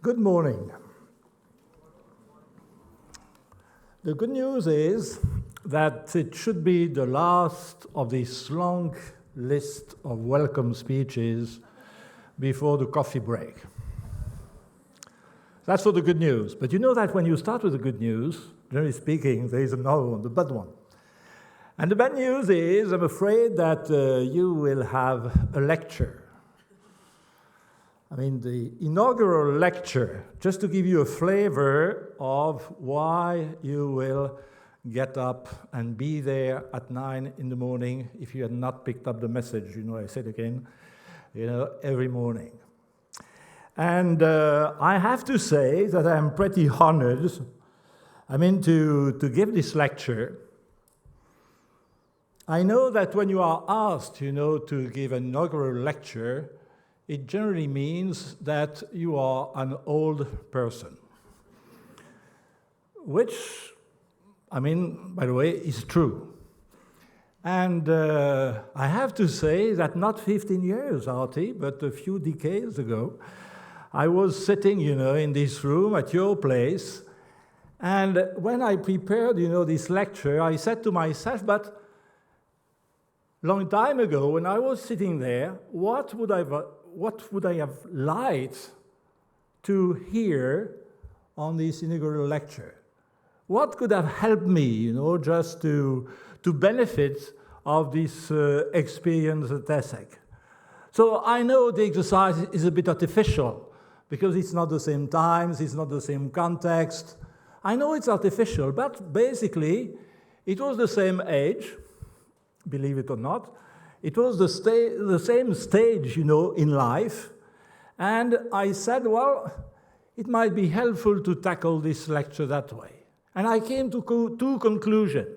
Good morning. The good news is that it should be the last of this long list of welcome speeches before the coffee break. That's for the good news. But you know that when you start with the good news, generally speaking, there is another one, the bad one. And the bad news is, I'm afraid that you will have a lecture. I mean, the inaugural lecture, just to give you a flavor of why you will get up and be there at 9 in the morning if you had not picked up the message, I said again, every morning. And I have to say that I'm pretty honored, to give this lecture. I know that when you are asked, to give an inaugural lecture, it generally means that you are an old person. Which, by the way, is true. And I have to say that not 15 years, Artie, but a few decades ago, I was sitting, in this room at your place, and when I prepared, this lecture, I said to myself, but long time ago, when I was sitting there, what would I have liked to hear on this inaugural lecture? What could have helped me, just to benefit of this experience at ESSEC? So I know the exercise is a bit artificial, because it's not the same times, it's not the same context. I know it's artificial, but basically, it was the same age, believe it or not. It was the same stage, in life. And I said, well, it might be helpful to tackle this lecture that way. And I came to two conclusions.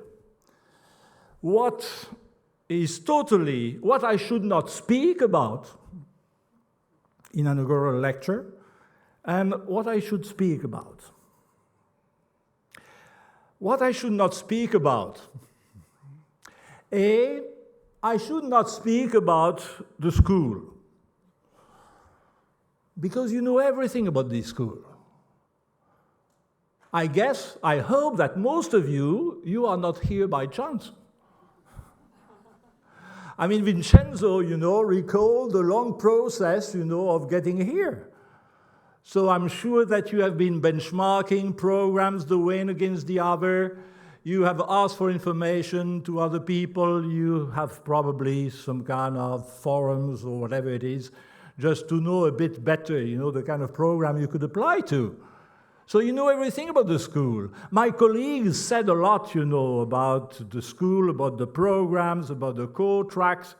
What I should not speak about in an inaugural lecture, and what I should speak about. What I should not speak about. I should not speak about the school, because you know everything about this school. I hope that most of you are not here by chance. Vincenzo, recalled the long process, of getting here. So I'm sure that you have been benchmarking programs the one against the other. You have asked for information to other people. You have probably some kind of forums or whatever it is, just to know a bit better, the kind of program you could apply to. So you know everything about the school. My colleagues said a lot, about the school, about the programs, about the core tracks.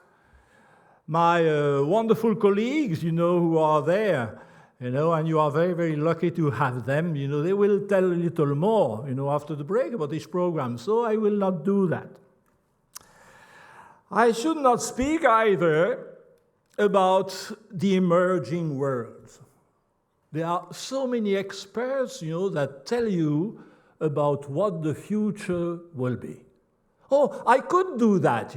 My wonderful colleagues, who are there, and you are very, very lucky to have them. They will tell a little more, after the break about this program. So I will not do that. I should not speak either about the emerging world. There are so many experts, that tell you about what the future will be. Oh, I could do that,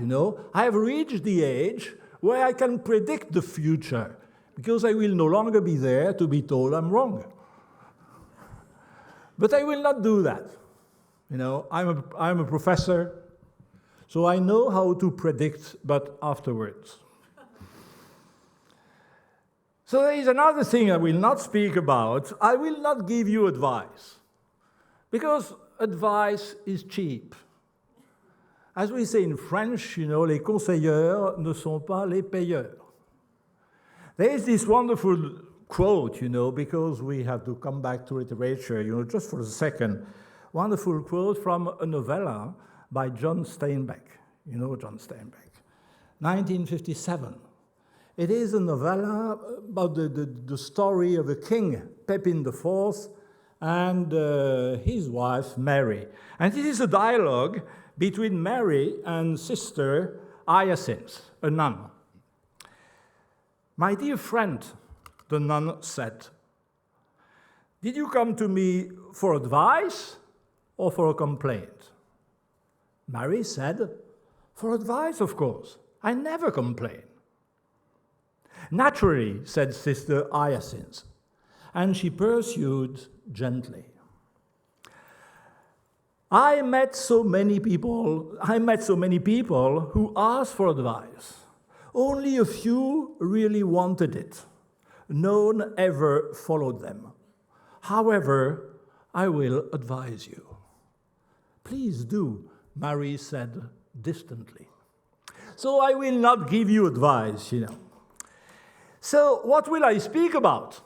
I have reached the age where I can predict the future, because I will no longer be there to be told I'm wrong. But I will not do that. I'm a professor, so I know how to predict, but afterwards. So there is another thing I will not speak about. I will not give you advice, because advice is cheap. As we say in French, les conseilleurs ne sont pas les payeurs. There is this wonderful quote, because we have to come back to literature, just for a second. Wonderful quote from a novella by John Steinbeck. John Steinbeck. 1957. It is a novella about the story of a king, Pepin IV, and his wife, Mary. And this is a dialogue between Mary and Sister Hyacinth, a nun. My dear friend, the nun said, did you come to me for advice or for a complaint? Mary said, for advice, of course. I never complain. Naturally, said Sister Hyacinth. and she pursued gently. I met so many people who asked for advice. Only a few really wanted it. None ever followed them. However, I will advise you. Please do, Marie said distantly. So I will not give you advice, So what will I speak about?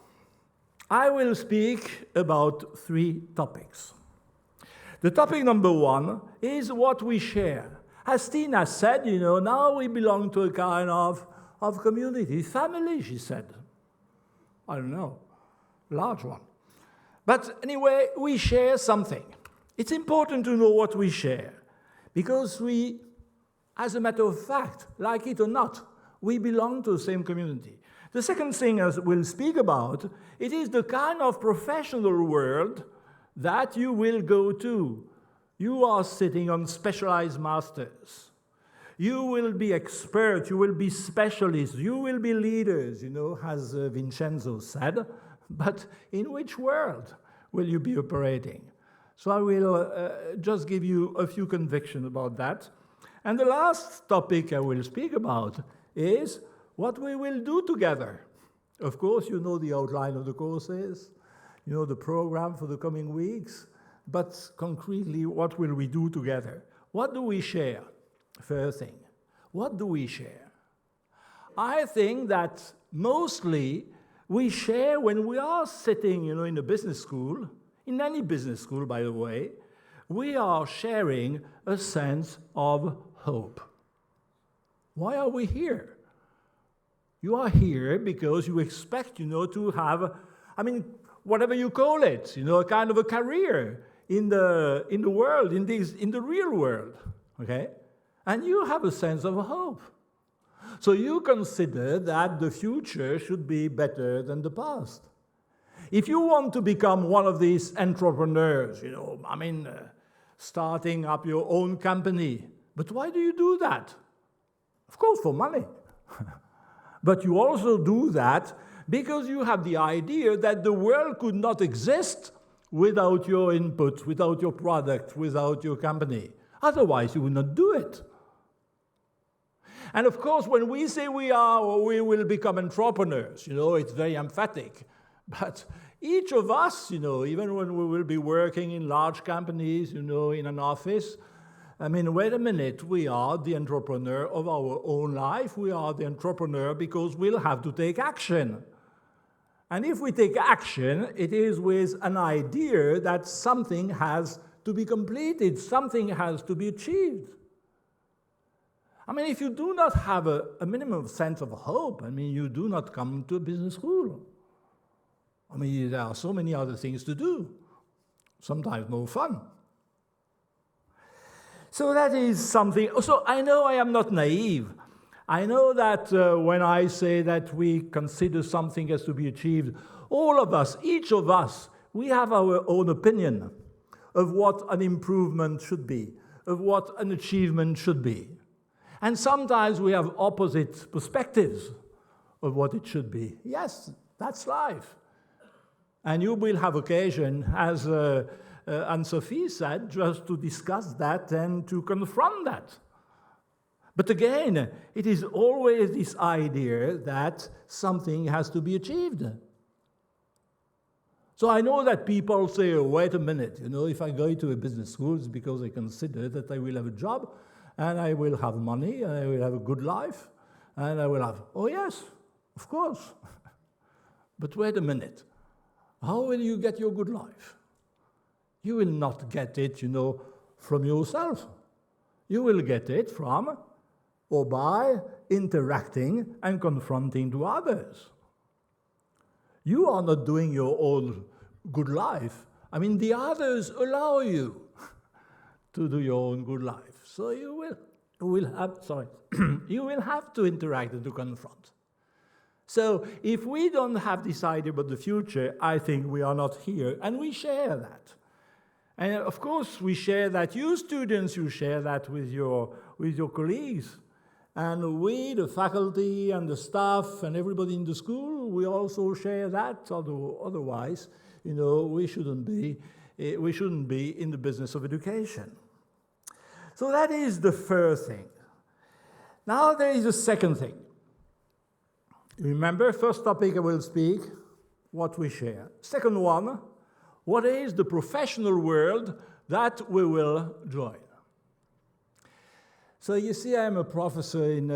I will speak about 3 topics. The topic number 1 is what we share. As Tina said, now we belong to a kind of community, family, she said. I don't know, large one. But anyway, we share something. It's important to know what we share, because we, as a matter of fact, like it or not, we belong to the same community. The second thing as we'll speak about, it is the kind of professional world that you will go to. You are sitting on specialized masters. You will be experts, you will be specialists, you will be leaders, as Vincenzo said. But in which world will you be operating? So I will just give you a few convictions about that. And the last topic I will speak about is what we will do together. Of course, you know the outline of the courses, you know the program for the coming weeks, but concretely, what will we do together? What do we share? First thing, what do we share? I think that mostly we share when we are sitting, in a business school, in any business school, by the way, we are sharing a sense of hope. Why are we here? You are here because you expect, to have, whatever you call it, a kind of a career in the world, in the real world, okay? And you have a sense of hope. So you consider that the future should be better than the past. If you want to become one of these entrepreneurs, starting up your own company, but why do you do that? Of course, for money. But you also do that because you have the idea that the world could not exist without your input, without your product, without your company. Otherwise, you would not do it. And of course, when we say we will become entrepreneurs, it's very emphatic. But each of us, even when we will be working in large companies, in an office, wait a minute, we are the entrepreneur of our own life. We are the entrepreneur because we'll have to take action. And if we take action, it is with an idea that something has to be completed, something has to be achieved. If you do not have a minimum sense of hope, you do not come to a business school. There are so many other things to do, sometimes more fun. So that is something. So I know I am not naive. I know that when I say that we consider something as to be achieved, all of us, each of us, we have our own opinion of what an improvement should be, of what an achievement should be. And sometimes we have opposite perspectives of what it should be. Yes, that's life. And you will have occasion, as Anne-Sophie said, just to discuss that and to confront that. But again, it is always this idea that something has to be achieved. So I know that people say, oh, wait a minute, if I go to a business school, it's because I consider that I will have a job, and I will have money, and I will have a good life, and I will have, oh yes, of course. But wait a minute, how will you get your good life? You will not get it, from yourself. You will get it from or by interacting and confronting to others. You are not doing your own good life. The others allow you to do your own good life. So you will have to interact and to confront. So if we don't have this idea about the future, I think we are not here, and we share that. And of course, we share that. You students, you share that with your colleagues. And we, the faculty and the staff and everybody in the school, we also share that. Otherwise, you know, we shouldn't be in the business of education. So that is the first thing. Now there is a second thing. Remember, first topic I will speak, what we share. Second one, what is the professional world that we will join? So you see, I'm a professor in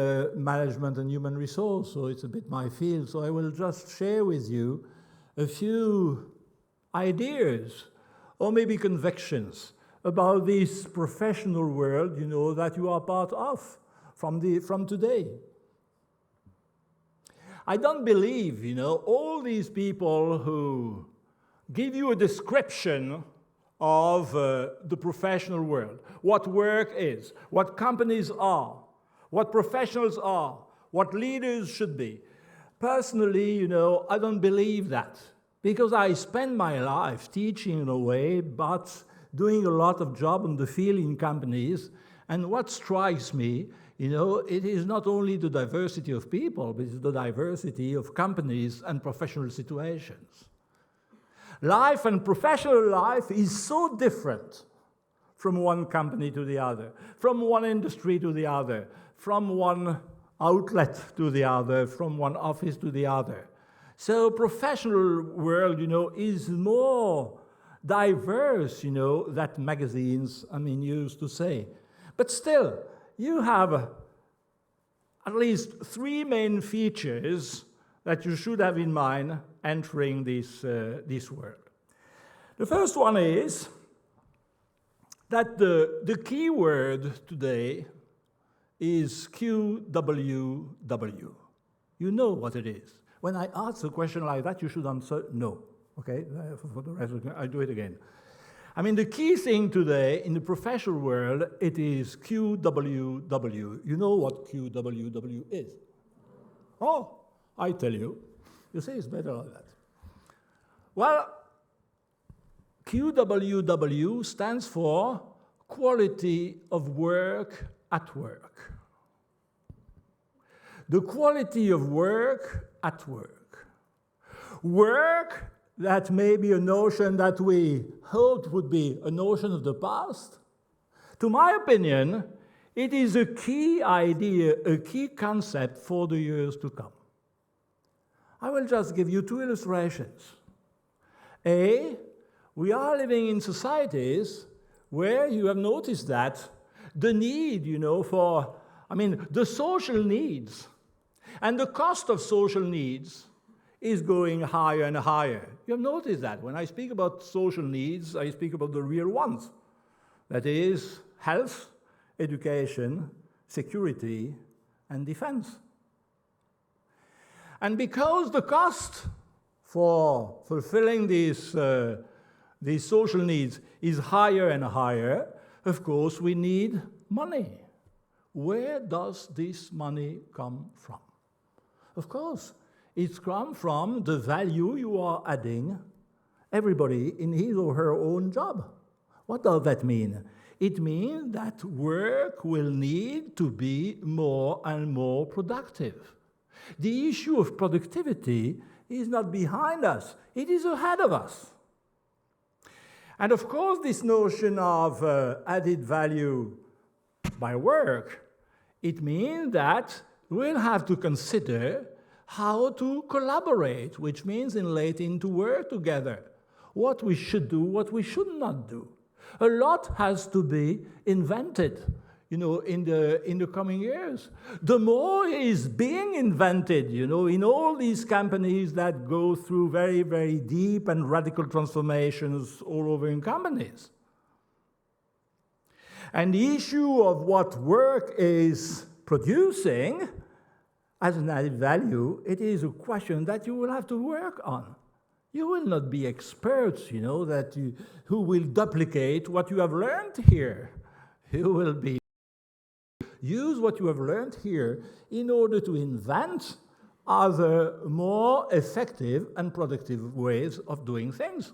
management and human resource, so it's a bit my field. So I will just share with you a few ideas or maybe convictions about this professional world, you know, that you are part of from today. I don't believe, you know, all these people who give you a description of the professional world, what work is, what companies are, what professionals are, what leaders should be. Personally, you know, I don't believe that, because I spend my life teaching in a way, but doing a lot of job in the field in companies, and what strikes me, you know, it is not only the diversity of people, but it's the diversity of companies and professional situations. Life and professional life is so different from one company to the other, from one industry to the other, from one outlet to the other, from one office to the other. So professional world, you know, is more diverse, you know, that magazines, used to say. But still, you have at least three main features that you should have in mind entering this world. The first one is that the key word today is QWW. You know what it is. When I ask a question like that, you should answer no. Okay? For the rest, I do it again. The key thing today in the professional world, it is QWW. You know what QWW is? Oh, I tell you. You say it's better like that. Well, QWW stands for quality of work at work. The quality of work at work. Work that may be a notion that we hoped would be a notion of the past. To my opinion, it is a key idea, a key concept for the years to come. I will just give you two illustrations. A, we are living in societies where you have noticed that the need, for, the social needs and the cost of social needs is going higher and higher. You have noticed that. When I speak about social needs, I speak about the real ones. That is health, education, security, and defense. And because the cost for fulfilling these social needs is higher and higher, of course, we need money. Where does this money come from? Of course, it's come from the value you are adding, everybody in his or her own job. What does that mean? It means that work will need to be more and more productive. The issue of productivity is not behind us, it is ahead of us. And of course, this notion of added value by work, it means that we'll have to consider how to collaborate, which means relating to work together, what we should do, what we should not do. A lot has to be invented, in the coming years. The more is being invented, in all these companies that go through very, very deep and radical transformations all over in companies. And the issue of what work is producing as an added value, it is a question that you will have to work on. You will not be experts, who will duplicate what you have learned here. You will use what you have learned here in order to invent other more effective and productive ways of doing things.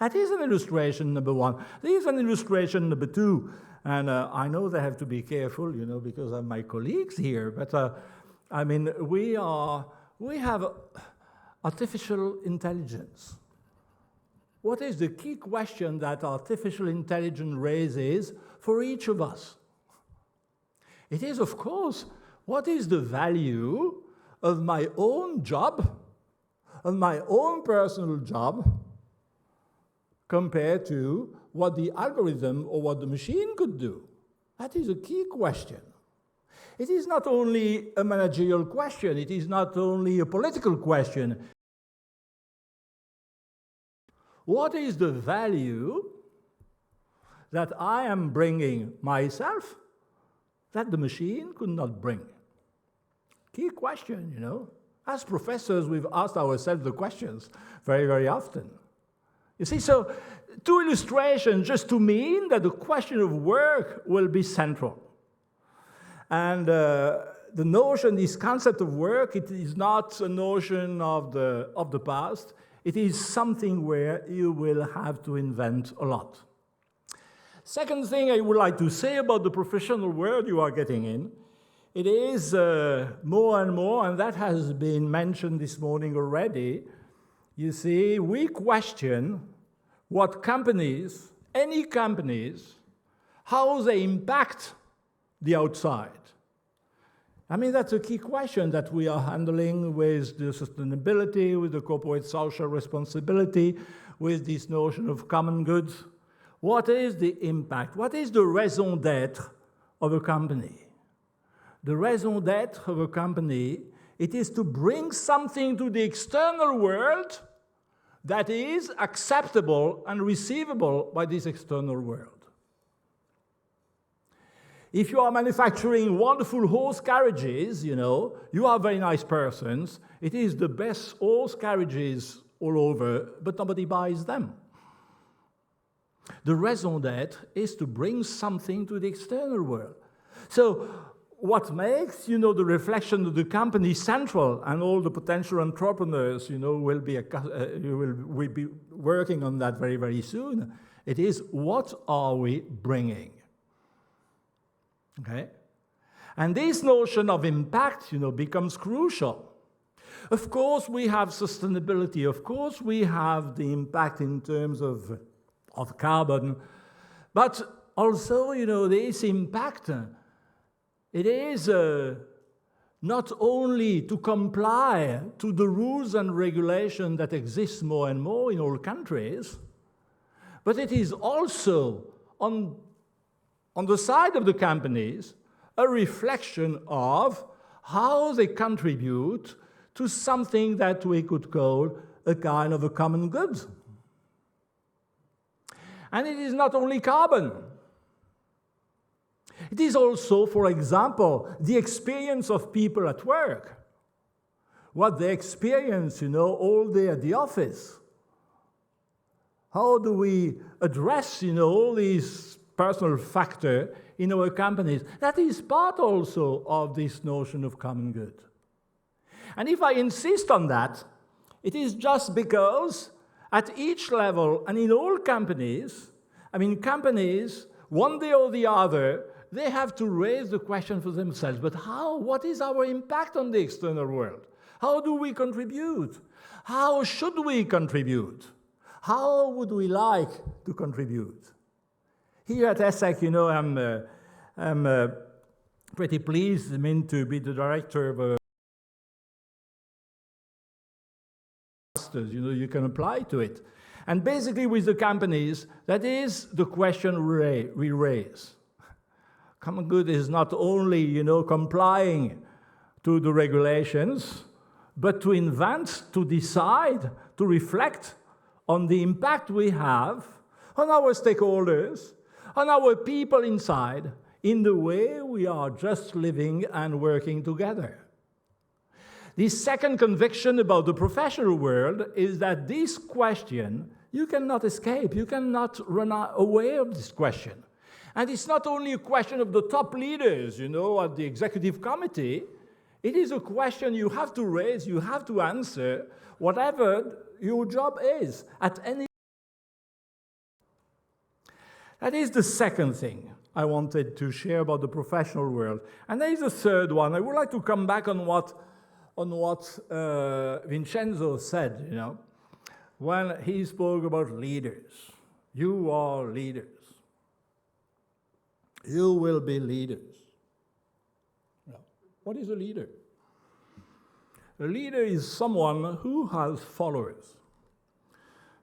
That is an illustration number one. There is an illustration number two, and I know they have to be careful, because of my colleagues here, but we have artificial intelligence. What is the key question that artificial intelligence raises for each of us? It is, of course, what is the value of my own job, of my own personal job, compared to what the algorithm or what the machine could do? That is a key question. It is not only a managerial question, it is not only a political question. What is the value that I am bringing myself that the machine could not bring? Key question, you know. As professors, we've asked ourselves the questions very, very often. You see, so two illustrations just to mean that the question of work will be central. And the notion, this concept of work, it is not a notion of the past. It is something where you will have to invent a lot. Second thing I would like to say about the professional world you are getting in, it is more and more, and that has been mentioned this morning already, you see, we question what companies, any companies, how they impact the outside. I mean, that's a key question that we are handling with the sustainability, with the corporate social responsibility, with this notion of common goods. What is the impact? What is the raison d'être of a company? The raison d'être of a company, it is to bring something to the external world that is acceptable and receivable by this external world. If you are manufacturing wonderful horse carriages, you know, you are very nice persons. It is the best horse carriages all over, but nobody buys them. The raison d'être is to bring something to the external world. So what makes, you know, the reflection of the company central, and all the potential entrepreneurs, you know, will be working on that very, very soon. It is, what are we bringing? Okay? And this notion of impact, you know, becomes crucial. Of course, we have sustainability. Of course, we have the impact in terms of carbon. But also, you know, this impact, it is not only to comply to the rules and regulations that exist more and more in all countries, but it is also on the side of the companies, a reflection of how they contribute to something that we could call a kind of a common good. And it is not only carbon. It is also, for example, the experience of people at work. What they experience, you know, all day at the office. How do we address, you know, all these personal factor in our companies? That is part also of this notion of common good. And if I insist on that, it is just because at each level and in all companies, I mean, companies, one day or the other, they have to raise the question for themselves, but how? What is our impact on the external world? How do we contribute? How should we contribute? How would we like to contribute? Here at ESSEC, you know, I'm pretty pleased, I mean, to be the director of a master's. You know, you can apply to it. And basically with the companies, that is the question we raise. Common good is not only, you know, complying to the regulations, but to invent, to decide, to reflect on the impact we have on our stakeholders, on our people inside, in the way we are just living and working together. The second conviction about the professional world is that this question, you cannot escape, you cannot run away of this question. And it's not only a question of the top leaders, you know, at the executive committee. It is a question you have to raise, you have to answer, whatever your job is, at any. That is the second thing I wanted to share about the professional world. And there is a third one. I would like to come back on what on what Vincenzo said, you know, when he spoke about leaders. You are leaders. You will be leaders. Now, what is a leader? A leader is someone who has followers.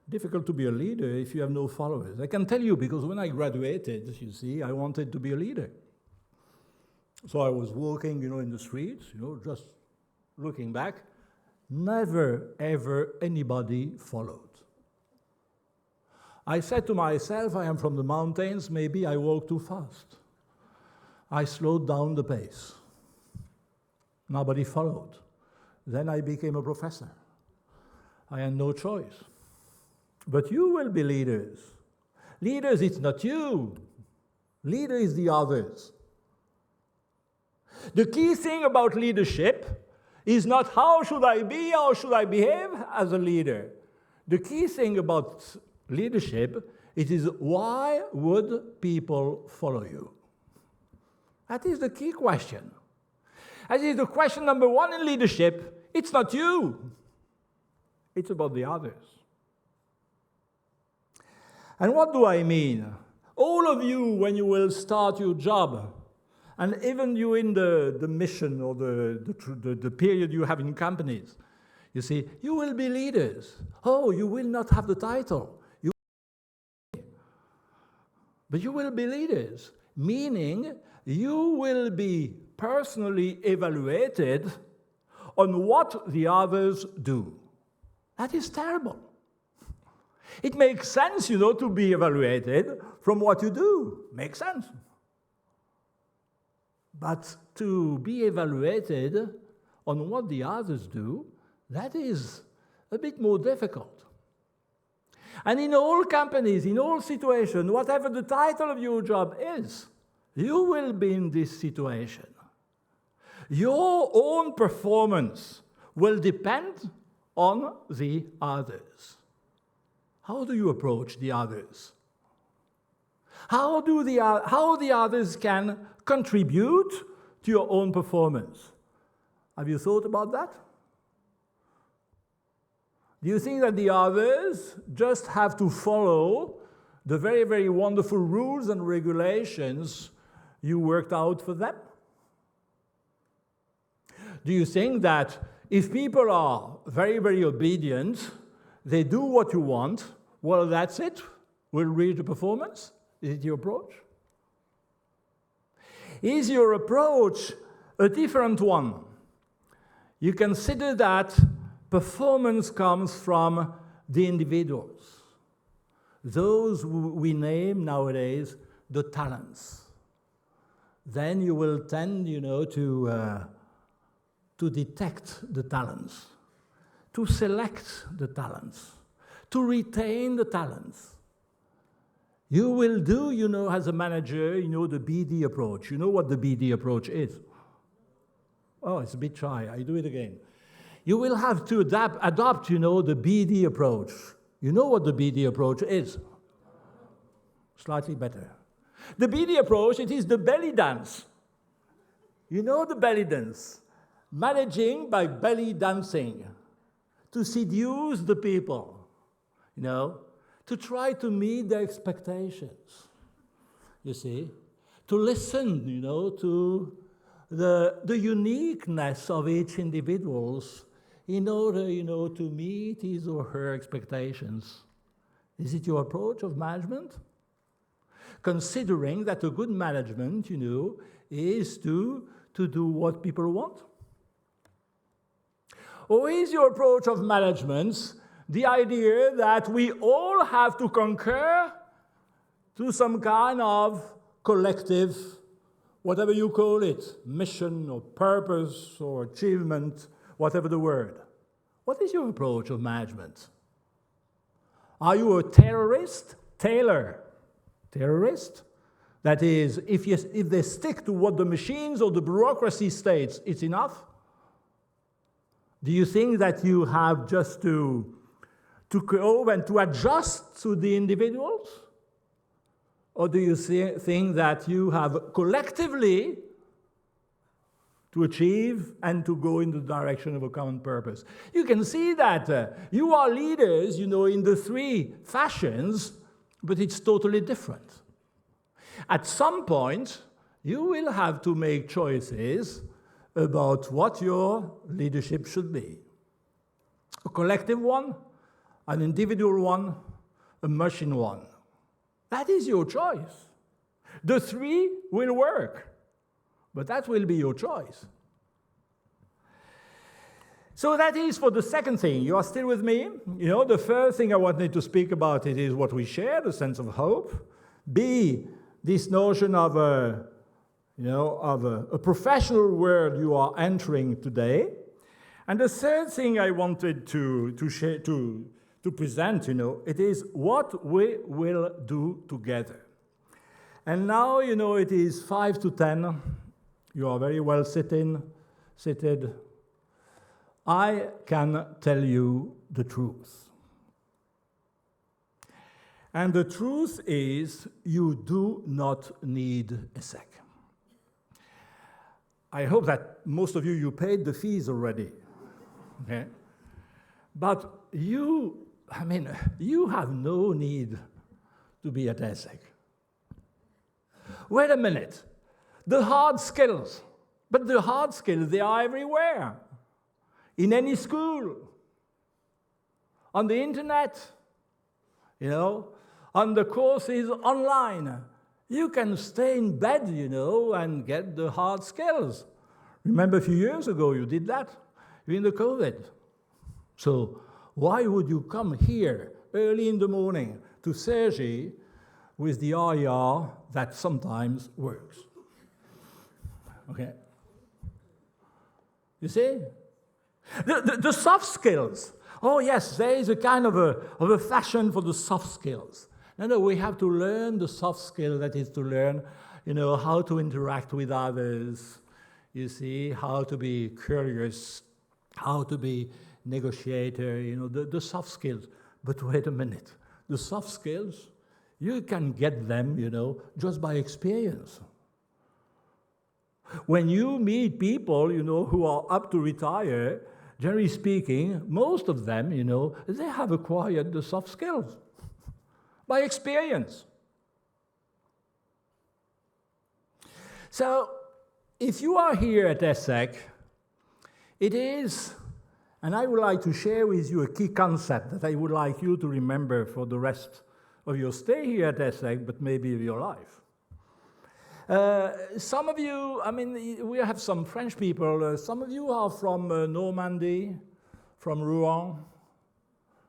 Difficult to be a leader if you have no followers. I can tell you because when I graduated, you see, I wanted to be a leader. So I was walking, you know, in the streets, you know, just looking back. Never, ever anybody followed. I said to myself, I am from the mountains, maybe I walk too fast. I slowed down the pace. Nobody followed. Then I became a professor. I had no choice. But you will be leaders. Leaders, it's not you. Leader is the others. The key thing about leadership is not how should I be, how should I behave as a leader. The key thing about leadership, it is why would people follow you? That is the key question. That is the question number one in leadership. It's not you. It's about the others. And what do I mean? All of you, when you will start your job, and even you in the mission or the period you have in companies, you see, you will be leaders. Oh, you will not have the title. But you will be leaders, meaning you will be personally evaluated on what the others do. That is terrible. It makes sense, you know, to be evaluated from what you do. Makes sense. But to be evaluated on what the others do, that is a bit more difficult. And in all companies, in all situations, whatever the title of your job is, you will be in this situation. Your own performance will depend on the others. How do you approach the others? How the others can contribute to your own performance? Have you thought about that? Do you think that the others just have to follow the very, very wonderful rules and regulations you worked out for them? Do you think that if people are very, very obedient, they do what you want, well, that's it? We'll reach the performance? Is it your approach? Is your approach a different one? You consider that performance comes from the individuals, those we name nowadays the talents. Then you will tend, you know, to detect the talents, to select the talents, to retain the talents. You will do, you know, as a manager, you know, the BD approach. You know what the BD approach is? Oh, it's a bit shy. I do it again. You will have to adopt, you know, the BD approach. You know what the BD approach is? Slightly better. The BD approach, it is the belly dance. You know the belly dance. Managing by belly dancing. To seduce the people, you know, to try to meet their expectations, you see, to listen, you know, to the uniqueness of each individual in order, you know, to meet his or her expectations. Is it your approach of management? Considering that a good management, you know, is to do what people want? Or is your approach of management the idea that we all have to concur to some kind of collective, whatever you call it, mission or purpose or achievement, whatever the word? What is your approach of management? Are you a terrorist? Terrorist? That is, if they stick to what the machines or the bureaucracy states, it's enough? Do you think that you have just to go and to adjust to the individuals? Or do you think that you have collectively to achieve and to go in the direction of a common purpose. You can see that you are leaders, in the three fashions, but it's totally different. At some point, you will have to make choices about what your leadership should be. A collective one, an individual one, a machine one. That is your choice. The three will work, but that will be your choice. So that is for the second thing. You are still with me? The first thing I wanted to speak about it is what we share, the sense of hope. B, this notion of a professional world you are entering today. And the third thing I wanted to present, it is what we will do together. And now, it is 5 to 10. You are very well seated. I can tell you the truth. And the truth is, you do not need ESSEC. I hope that most of you paid the fees already. Okay? But you have no need to be at ESSEC. Wait a minute. The hard skills, they are everywhere. In any school, on the internet, on the courses online. You can stay in bed, and get the hard skills. Remember a few years ago you did that during the COVID. So why would you come here early in the morning to Sergi with the RER that sometimes works? Okay. You see? The soft skills. Oh yes, there is a kind of a fashion for the soft skills. No, we have to learn the soft skill, that is to learn, how to interact with others, you see, how to be curious, how to be negotiator, the soft skills. But wait a minute, the soft skills, you can get them, just by experience. When you meet people, who are up to retire, generally speaking, most of them, they have acquired the soft skills by experience. So, if you are here at ESSEC, it is, and I would like to share with you a key concept that I would like you to remember for the rest of your stay here at ESSEC, but maybe of your life. Some of you, we have some French people, some of you are from Normandy, from Rouen.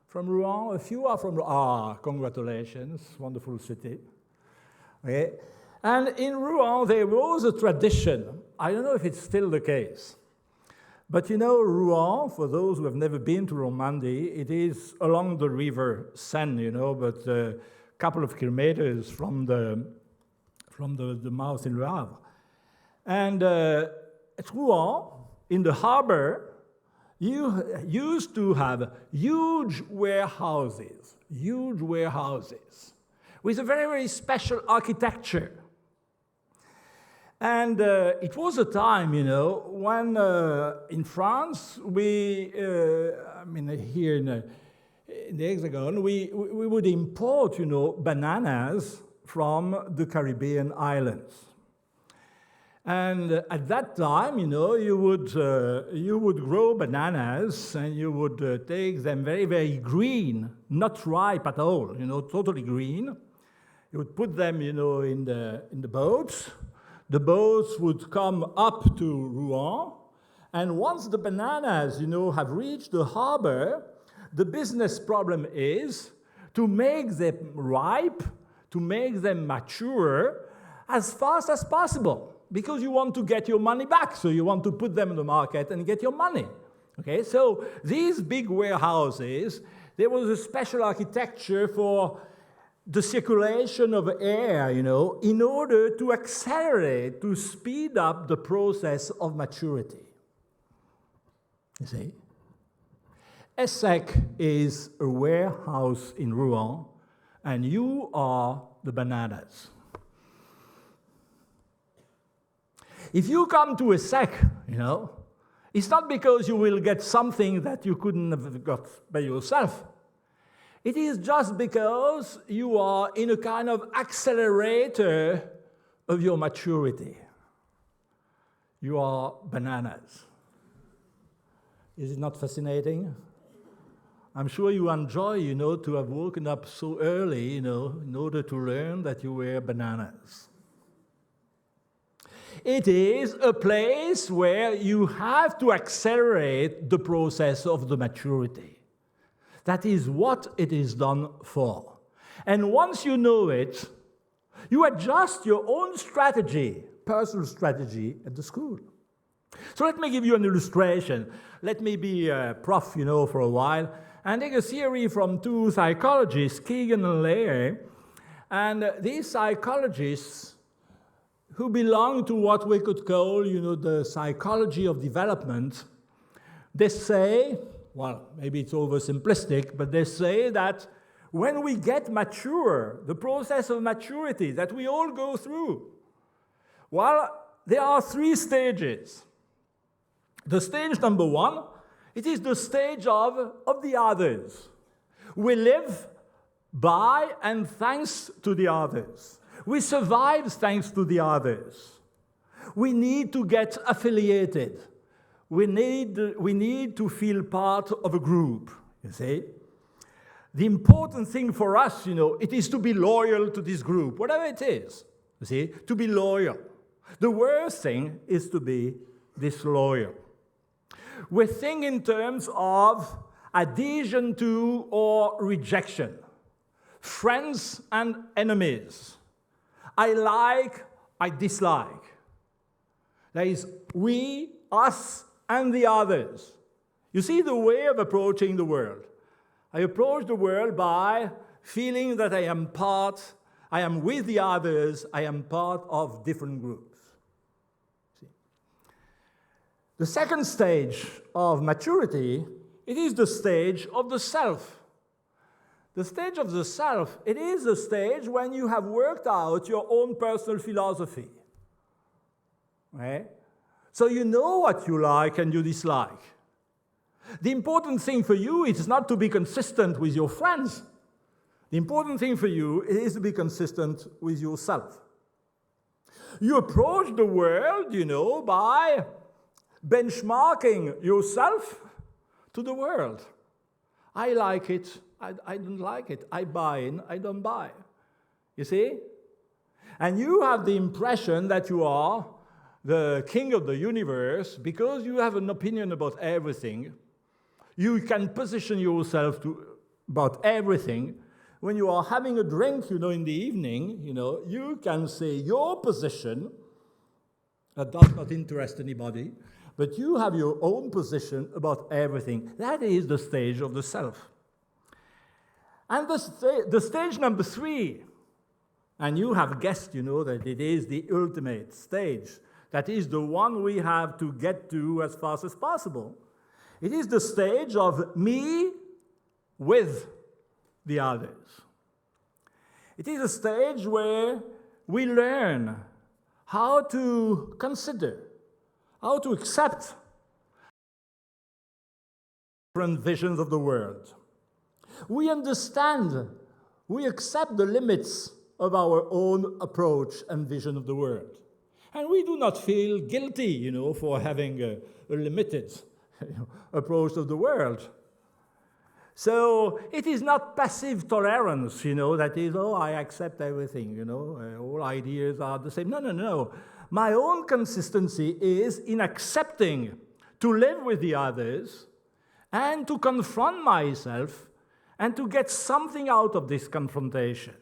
From Rouen, a few are from, congratulations, wonderful city. Okay. And in Rouen, there was a tradition, I don't know if it's still the case, but Rouen, for those who have never been to Normandy, it is along the river Seine, but a couple of kilometers from the mouth in Le Havre. And at Rouen, in the harbor, you used to have huge warehouses with a very, very special architecture. And it was a time, when in France, we, here in the Hexagon, we would import, bananas from the Caribbean islands. And at that time, you would grow bananas and you would take them very, very green, not ripe at all, totally green. You would put them, in the boats. The boats would come up to Rouen, and once the bananas, have reached the harbor, the business problem is to make them ripe, to make them mature as fast as possible, because you want to get your money back, so you want to put them in the market and get your money. Okay, so these big warehouses, there was a special architecture for the circulation of air, in order to accelerate, to speed up the process of maturity. You see? ESSEC is a warehouse in Rouen, and you are the bananas. If you come to ESSEC, it's not because you will get something that you couldn't have got by yourself. It is just because you are in a kind of accelerator of your maturity. You are bananas. Is it not fascinating? I'm sure you enjoy, to have woken up so early, in order to learn that you were bananas. It is a place where you have to accelerate the process of the maturity. That is what it is done for. And once you know it, you adjust your own strategy, personal strategy at the school. So let me give you an illustration. Let me be a prof, for a while, and take a theory from two psychologists, Keegan and Leahy. And these psychologists, who belong to what we could call, the psychology of development, they say, well, maybe it's oversimplistic, but they say that when we get mature, the process of maturity that we all go through, well, there are three stages. The stage number one, it is the stage of the others. We live by and thanks to the others. We survive thanks to the others. We need to get affiliated. We need to feel part of a group, you see. The important thing for us, it is to be loyal to this group, whatever it is, you see, to be loyal. The worst thing is to be disloyal. We think in terms of adhesion to or rejection, friends and enemies. I like, I dislike. There is we, us, and the others. You see the way of approaching the world. I approach the world by feeling that I am with the others, I am part of different groups. See? The second stage of maturity, it is the stage of the self. The stage of the self, it is the stage when you have worked out your own personal philosophy. Right? So you know what you like and you dislike. The important thing for you is not to be consistent with your friends. The important thing for you is to be consistent with yourself. You approach the world, by benchmarking yourself to the world. I like it, I don't like it. I buy in, I don't buy. You see? And you have the impression that you are the king of the universe because you have an opinion about everything. You can position yourself about everything. When you are having a drink, in the evening, you can say your position. That does not interest anybody. But you have your own position about everything. That is the stage of the self. And the stage number 3, and you have guessed, that it is the ultimate stage. That is the one we have to get to as fast as possible. It is the stage of me with the others. It is a stage where we learn how to consider, how to accept different visions of the world. We understand, we accept the limits of our own approach and vision of the world. And we do not feel guilty, for having a limited approach of the world. So it is not passive tolerance, that is, I accept everything, all ideas are the same. No. My own consistency is in accepting to live with the others and to confront myself and to get something out of this confrontation.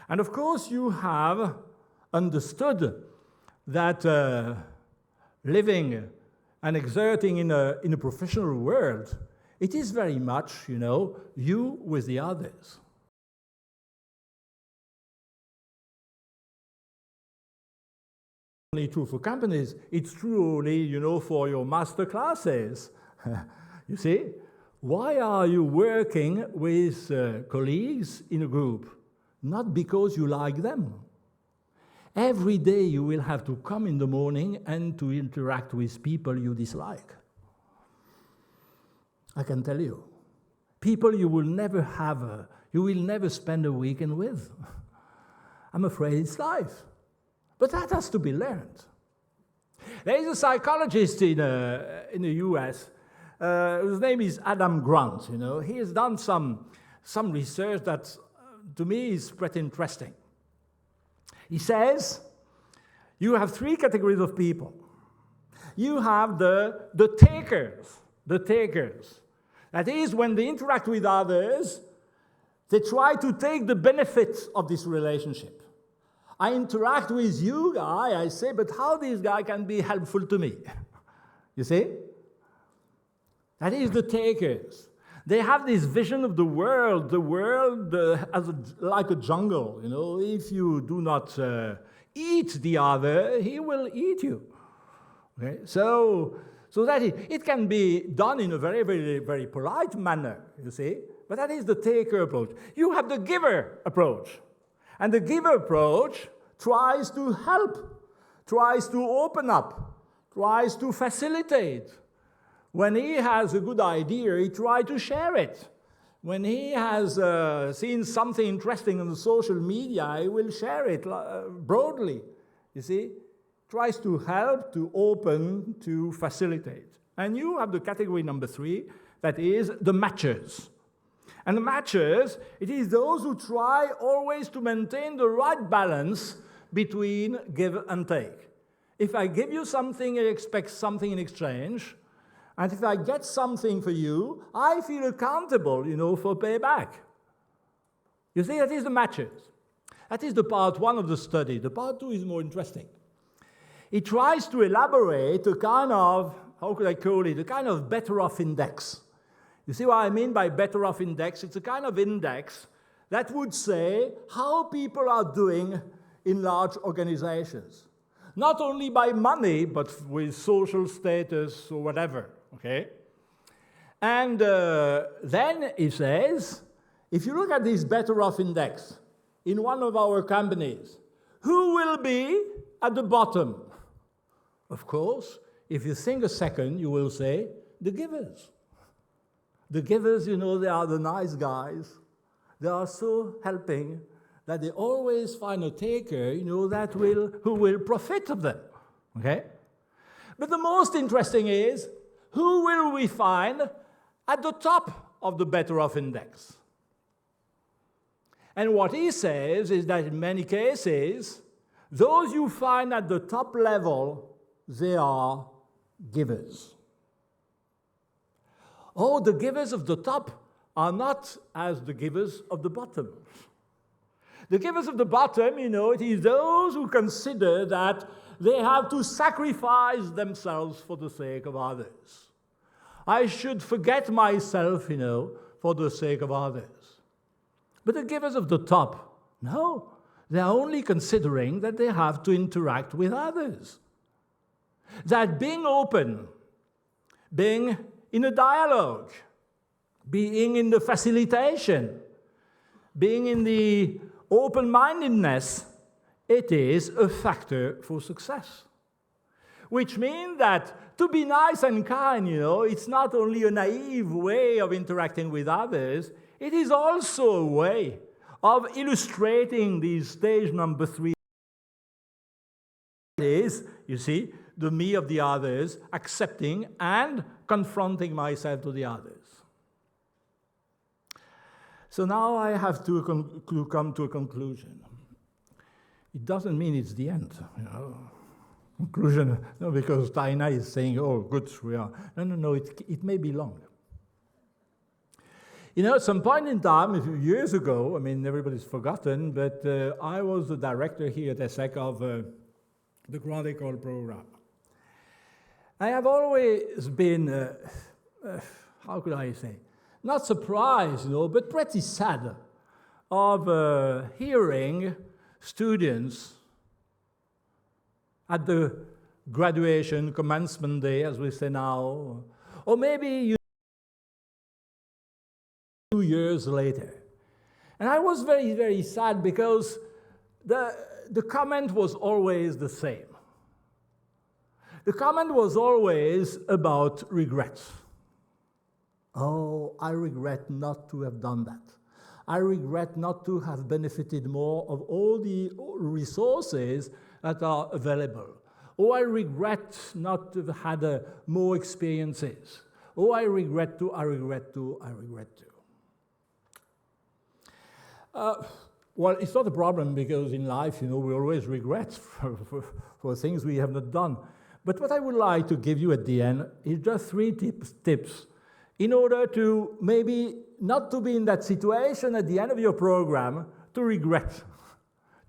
And of course, you have understood that living and exerting in a professional world, it is very much, you with the others. Only true for companies, it's true only, for your master classes. You see, why are you working with colleagues in a group? Not because you like them. Every day you will have to come in the morning and to interact with people you dislike. I can tell you. People you will never spend a weekend with. I'm afraid it's life. But that has to be learned. There is a psychologist in the US, whose name is Adam Grant. You know, he has done some research that, to me, is pretty interesting. He says, you have three categories of people. You have the takers. That is, when they interact with others, they try to take the benefits of this relationship. I interact with you, guy, I say, but how this guy can be helpful to me? You see? That is the takers. They have this vision of the world as like a jungle. You know, if you do not eat the other, he will eat you. Okay? So that it can be done in a very, very, very polite manner, you see? But that is the taker approach. You have the giver approach. And the giver approach tries to help, tries to open up, tries to facilitate. When he has a good idea, he tries to share it. When he has seen something interesting on the social media, he will share it broadly, you see? Tries to help, to open, to facilitate. And you have the category number 3, that is the matchers. And the matchers, it is those who try always to maintain the right balance between give and take. If I give you something, I expect something in exchange. And if I get something for you, I feel accountable, you know, for payback. You see, that is the matchers. That is the part 1 of the study. The part 2 is more interesting. It tries to elaborate a kind of, how could I call it, a kind of better off index. You see what I mean by better off index? It's a kind of index that would say how people are doing in large organizations. Not only by money, but with social status or whatever, okay? And then it says, if you look at this better off index in one of our companies, who will be at the bottom? Of course, if you think a second, you will say, the givers. The givers, you know, they are the nice guys. They are so helping that they always find a taker, you know, who will profit of them, okay? But the most interesting is, who will we find at the top of the better off index? And what he says is that in many cases, those you find at the top level, they are givers. Oh, the givers of the top are not as the givers of the bottom. The givers of the bottom, you know, it is those who consider that they have to sacrifice themselves for the sake of others. I should forget myself, you know, for the sake of others. But the givers of the top, no, they are only considering that they have to interact with others. That being open, being in a dialogue, being in the facilitation, being in the open-mindedness, it is a factor for success. Which means that to be nice and kind, you know, it's not only a naive way of interacting with others, it is also a way of illustrating the stage number 3. It is, you see, the me of the others, accepting and confronting myself to the others. So now I have to come to a conclusion. It doesn't mean it's the end, you know. Conclusion, no, because Taina is saying, oh, good, we are. No, it may be long. You know, at some point in time, a few years ago, I mean, everybody's forgotten, but I was the director here at ESSEC of the Grand École program. I have always been, how could I say, not surprised, you know, but pretty sad of hearing students at the graduation, commencement day, as we say now, or maybe 2 years later. And I was very, very sad because the the comment was always the same. The comment was always about regrets. Oh, I regret not to have done that. I regret not to have benefited more of all the resources that are available. Oh, I regret not to have had more experiences. Oh, I regret to, I regret to, I regret to. Well, it's not a problem because in life, we always regret for things we have not done. But what I would like to give you at the end is just 3 tips in order to maybe not to be in that situation at the end of your program to regret,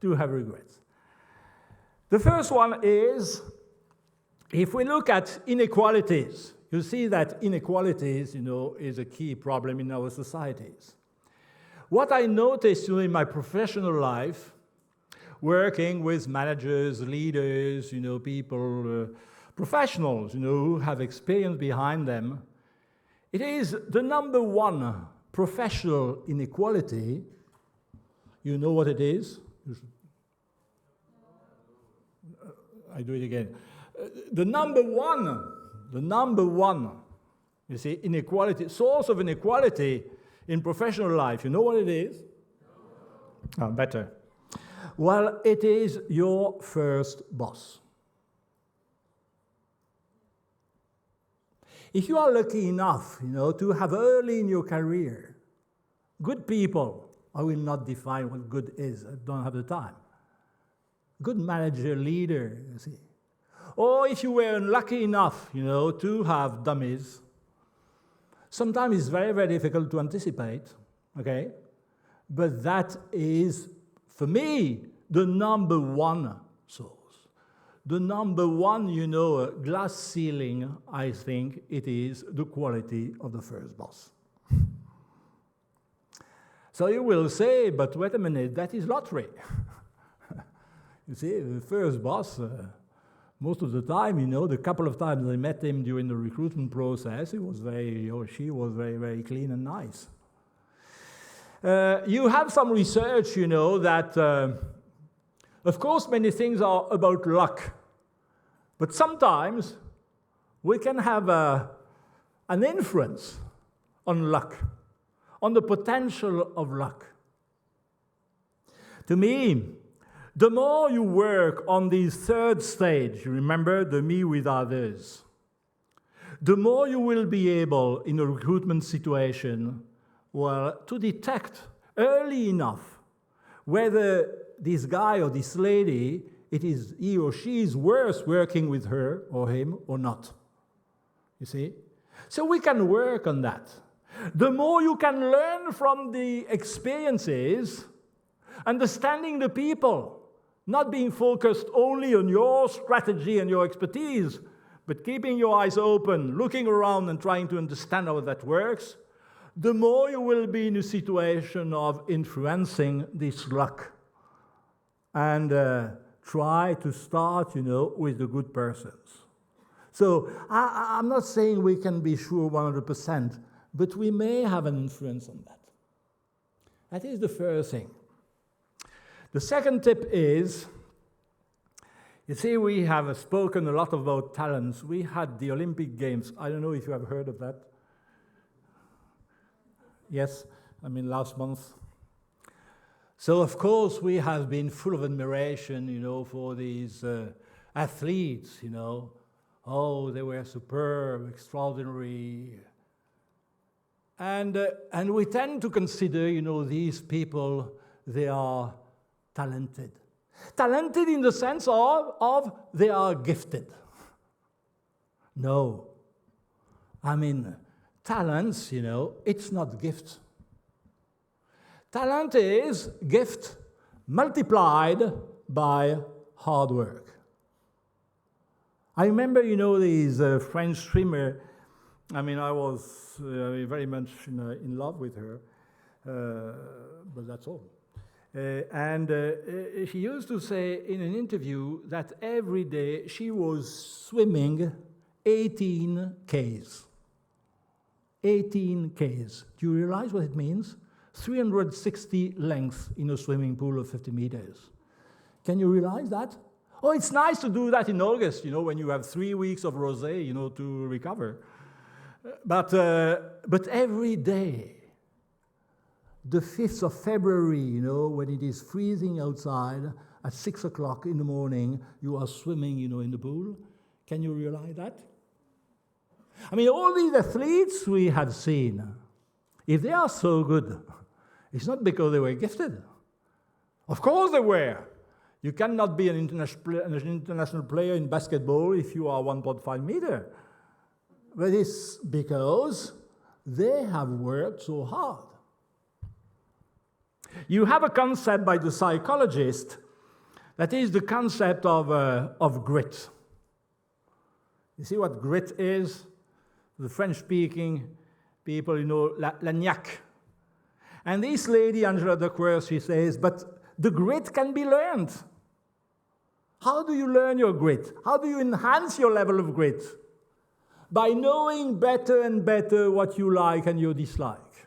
to have regrets. The first one is, if we look at inequalities, you see that inequalities, is a key problem in our societies. What I noticed in my professional life, working with managers, leaders, people, professionals, who have experience behind them, it is the number one professional inequality. You know what it is? I do it again. The number one, you see, inequality, source of inequality in professional life, you know what it is? Oh, better. Well, it is your first boss. If you are lucky enough, to have early in your career, good people, I will not define what good is, I don't have the time. Good manager, leader, you see. Or if you were unlucky enough, to have dummies, sometimes it's very, very difficult to anticipate, okay? But that is, for me, the number one source. The number one, glass ceiling, I think it is the quality of the first boss. So you will say, but wait a minute, that is lottery. You see, the first boss, most of the time, the couple of times I met him during the recruitment process, he was she was very, very clean and nice. You have some research, that, of course, many things are about luck. But sometimes we can have an influence on luck, on the potential of luck. To me, the more you work on the third stage, you remember the me with others, the more you will be able, in a recruitment situation, to detect early enough whether this guy or this lady, he or she is worth working with her or him or not. You see? So we can work on that. The more you can learn from the experiences, understanding the people, not being focused only on your strategy and your expertise, but keeping your eyes open, looking around and trying to understand how that works, the more you will be in a situation of influencing this luck. And try to start, with the good persons. So I'm not saying we can be sure 100%, but we may have an influence on that. That is the first thing. The second tip is, you see, we have spoken a lot about talents. We had the Olympic Games. I don't know if you have heard of that. Yes, last month. So, of course, we have been full of admiration, for these athletes, Oh, they were superb, extraordinary. And we tend to consider, these people, they are talented. Talented in the sense of they are gifted. No. Talents, it's not gifts. Talent is gift multiplied by hard work. I remember, this French swimmer. I was very much in love with her, but that's all. And she used to say in an interview that every day she was swimming 18 Ks. 18 Ks. Do you realize what it means? 360 lengths in a swimming pool of 50 meters. Can you realize that? Oh, it's nice to do that in August, when you have 3 weeks of rosé, to recover. But every day, the 5th of February, when it is freezing outside, at 6 o'clock in the morning, you are swimming, in the pool. Can you realize that? I mean, all these athletes we have seen, if they are so good, it's not because they were gifted. Of course they were. You cannot be an international player in basketball if you are 1.5 meter. But it's because they have worked so hard. You have a concept by the psychologist that is the concept of grit. You see what grit is? The French-speaking people, l'agnac. And this lady, Angela Duckworth, she says, but the grit can be learned. How do you learn your grit? How do you enhance your level of grit? By knowing better and better what you like and you dislike.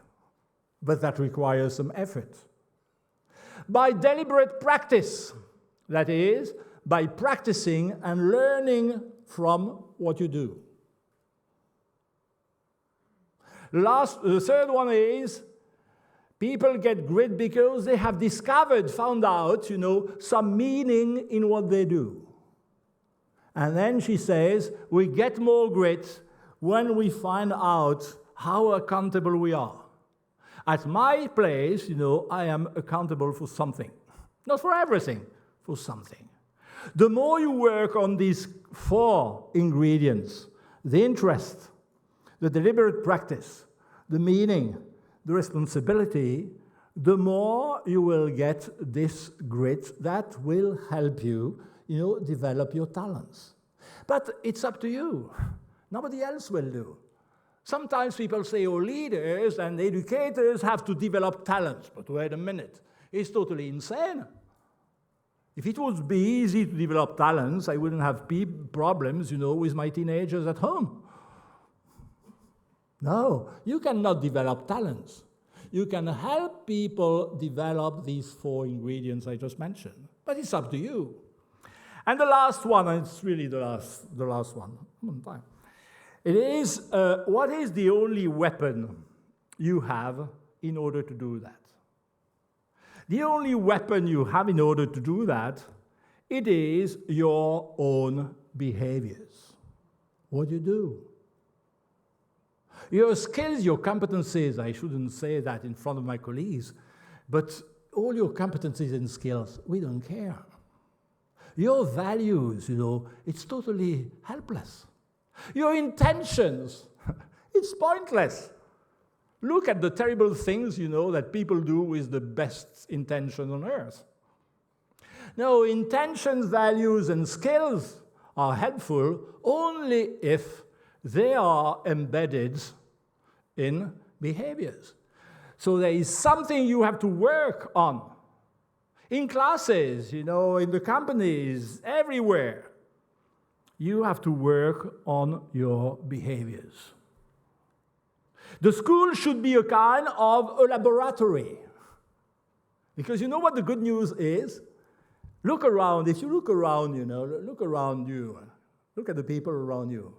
But that requires some effort. By deliberate practice. That is, by practicing and learning from what you do. The third one is, people get grit because they have found out, some meaning in what they do. And then she says, we get more grit when we find out how accountable we are. At my place, I am accountable for something. Not for everything, for something. The more you work on these 4 ingredients, the interest, the deliberate practice, the meaning, the responsibility, the more you will get this grit that will help you, develop your talents. But it's up to you. Nobody else will do. Sometimes people say, leaders and educators have to develop talents. But wait a minute. It's totally insane. If it would be easy to develop talents, I wouldn't have problems, with my teenagers at home. No, you cannot develop talents. You can help people develop these 4 ingredients I just mentioned. But it's up to you. And the last one, and it's really the last one. It is, what is the only weapon you have in order to do that? The only weapon you have in order to do that, it is your own behaviors. What you do. Your skills, your competencies, I shouldn't say that in front of my colleagues, but all your competencies and skills, we don't care. Your values, it's totally helpless. Your intentions, it's pointless. Look at the terrible things, that people do with the best intention on earth. No, intentions, values, and skills are helpful only if they are embedded in behaviors. So there is something you have to work on. In classes, in the companies, everywhere. You have to work on your behaviors. The school should be a kind of a laboratory. Because you know what the good news is? Look around. If you look around, look around you. Look at the people around you.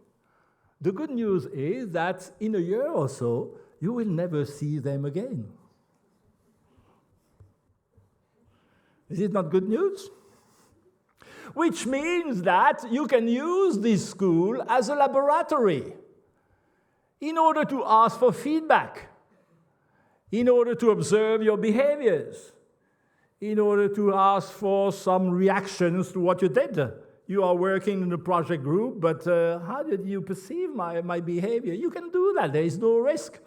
The good news is that in a year or so, you will never see them again. Is it not good news? Which means that you can use this school as a laboratory in order to ask for feedback, in order to observe your behaviors, in order to ask for some reactions to what you did. You are working in a project group, but how did you perceive my behavior? You can do that. There is no risk.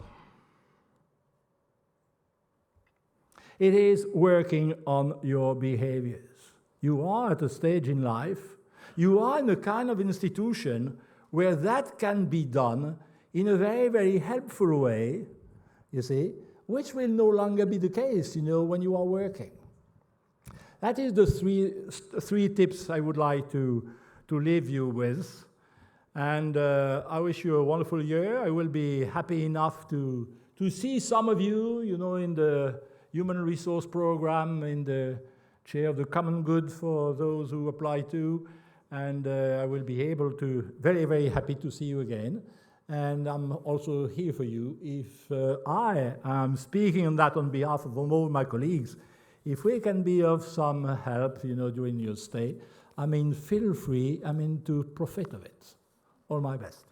It is working on your behaviors. You are at a stage in life, you are in a kind of institution where that can be done in a very, very helpful way, you see, which will no longer be the case, when you are working. That is the three tips I would like to leave you with. And I wish you a wonderful year. I will be happy enough to see some of you, in the human resource program, in the chair the common good for those who apply to, and I will be able to, very, very happy to see you again. And I'm also here for you if I am speaking on that on behalf of all my colleagues. If we can be of some help, during your stay, feel free, to profit of it. All my best.